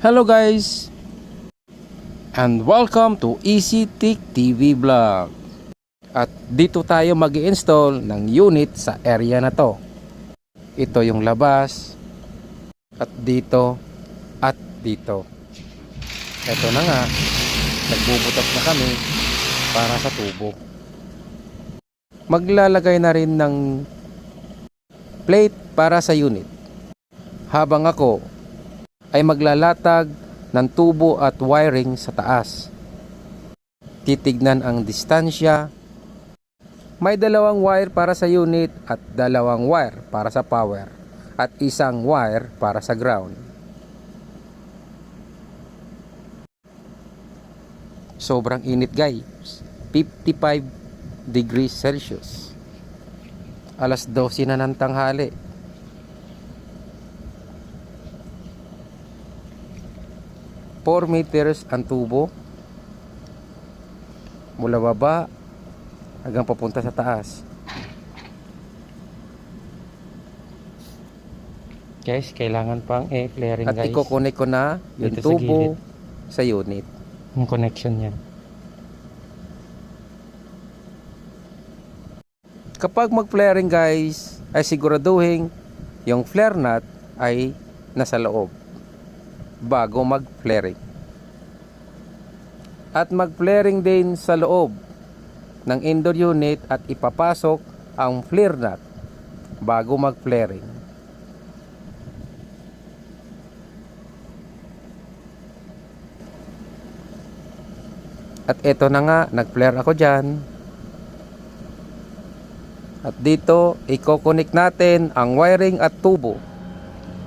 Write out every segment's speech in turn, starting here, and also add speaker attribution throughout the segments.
Speaker 1: Hello guys, and welcome to Easy Tech TV Vlog. At dito tayo mag-i-install ng unit sa area na to. Ito yung labas, at dito, at dito. Ito na nga, nagbubutas na kami para sa tubo. Maglalagay na rin ng plate para sa unit, habang ako ay maglalatag ng tubo at wiring sa taas. Titignan ang distansya. May dalawang wire para sa unit at dalawang wire para sa power at isang wire para sa ground. Sobrang init guys, 55 degrees Celsius. Alas 12 na ng tanghali. Four meters ang tubo mula baba hanggang papunta sa taas. Guys, kailangan pang i-flaring guys. At i-connect ko na yung dito tubo sa unit. Yung connection niya. Kapag mag-flaring guys, ay siguraduhin yung flare nut ay nasa loob bago mag-flaring. At mag-flaring din sa loob ng indoor unit at ipapasok ang flare nut bago mag-flaring. At ito na nga, nag-flare ako dyan. At dito, i-connect natin ang wiring at tubo.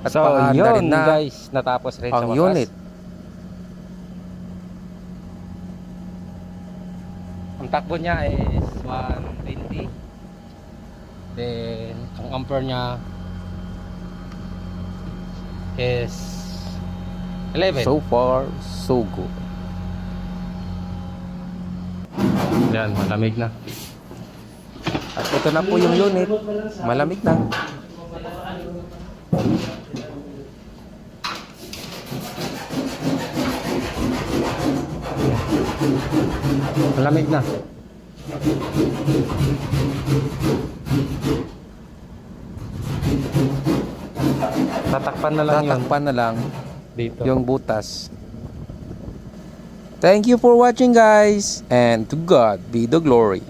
Speaker 1: At
Speaker 2: so yun
Speaker 1: na
Speaker 2: guys, natapos rin
Speaker 1: ang
Speaker 2: sa wakas.
Speaker 1: unit.
Speaker 2: Ang takbo niya is 120. Then ang ampere niya is 11.
Speaker 1: So far, so good.
Speaker 2: Yan, malamig na.
Speaker 1: At ito na po yung unit. Malamig na.
Speaker 2: Malamig na. Tatakpan na lang yun.
Speaker 1: Tatakpan na lang
Speaker 2: Dito.
Speaker 1: yung butas. Thank you for watching guys, and to God be the glory.